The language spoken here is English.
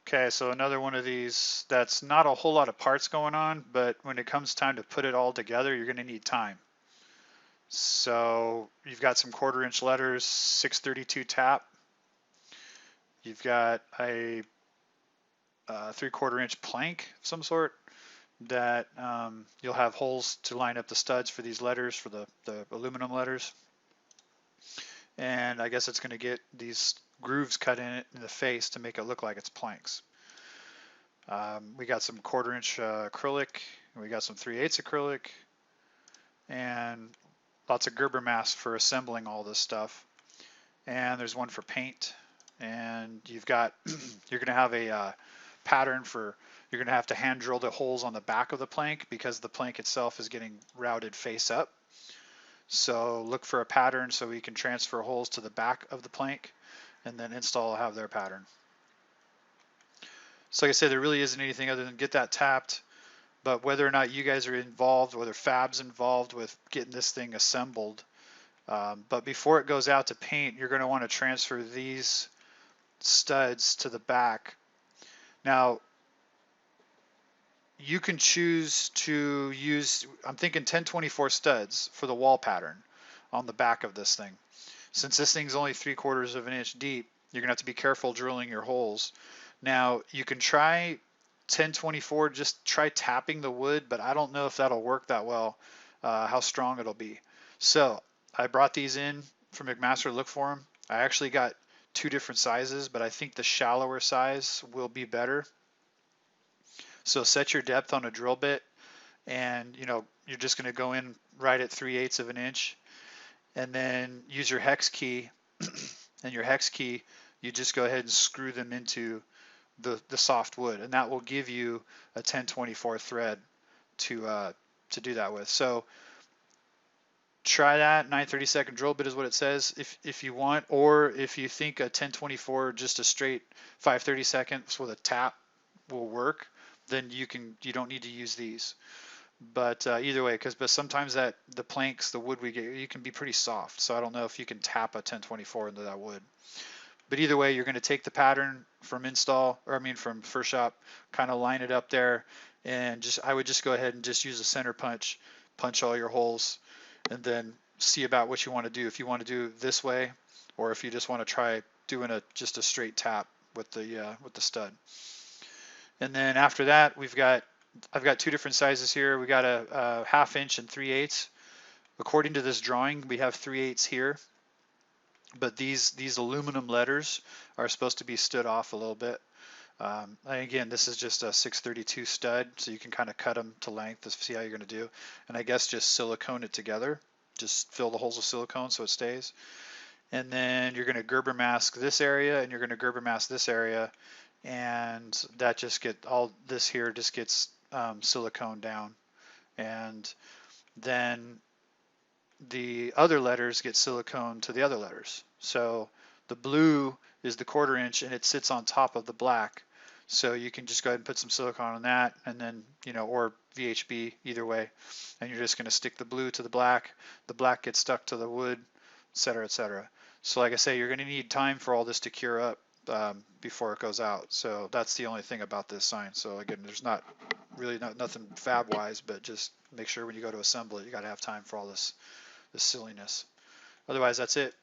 Okay, so another one of these that's not a whole lot of parts going on, but when it comes time to put it all together, you're going to need time. So you've got some 1/4 inch letters, 632 tap. You've got a 3/4 inch plank of some sort that you'll have holes to line up the studs for these letters, for the aluminum letters. And I guess it's going to get these grooves cut in it in the face to make it look like it's planks. We got some 1/4 inch acrylic, and we got some 3/8 acrylic, and lots of Gerber mask for assembling all this stuff. And there's one for paint. And you've got, you're going to have a pattern for, you're going to have to hand drill the holes on the back of the plank because the plank itself is getting routed face up. So look for a pattern so we can transfer holes to the back of the plank, and then Install will have their pattern. So like I said, there really isn't anything other than get that tapped, but whether or not you guys are involved, whether Fab's involved with getting this thing assembled, but before it goes out to paint, you're going to want to transfer these studs to the back. Now, you can choose to use, I'm thinking 1024 studs for the wall pattern on the back of this thing. Since this thing's only 3/4 of an inch deep, you're gonna have to be careful drilling your holes. Now, you can try 1024, just try tapping the wood, but I don't know if that'll work that well, how strong it'll be. So I brought these in from McMaster to look for them. I actually got 2 different sizes, but I think the shallower size will be better. So set your depth on a drill bit, and you're just going to go in right at 3/8 of an inch, and then use your hex key. And your hex key, you just go ahead and screw them into the soft wood, and that will give you a 1024 thread to do that with. So try that. 9/32 drill bit is what it says if you want, or if you think a 1024 just a straight 5/32 with a tap will work, then you don't need to use these. But either way, but sometimes the planks, the wood we get, you can be pretty soft. So I don't know if you can tap a 1024 into that wood. But either way, you're going to take the pattern from from First Shop, kind of line it up there, and I would just go ahead and just use a center punch all your holes, and then see about what you want to do. If you want to do this way, or if you just want to try doing just a straight tap with the stud. And then after that, I've got 2 different sizes here. We got a 1/2 inch and 3/8. According to this drawing, we have 3/8 here, but these aluminum letters are supposed to be stood off a little bit. And again, this is just a 632 stud, so you can kind of cut them to length to see how you're going to do. And I guess just silicone it together. Just fill the holes with silicone so it stays. And then you're going to Gerber mask this area, and you're going to Gerber mask this area, and that just all this here just gets silicone down, and then the other letters get silicone to the other letters. So the blue is the 1/4 inch, and it sits on top of the black. So you can just go ahead and put some silicone on that, and then or VHB, either way, and you're just going to stick the blue to the black gets stuck to the wood, etc., etc. So like I say, you're going to need time for all this to cure up before it goes out. So that's the only thing about this sign. So again, there's not really nothing fab wise, but just make sure when you go to assemble it, you got to have time for all this silliness. Otherwise, that's it.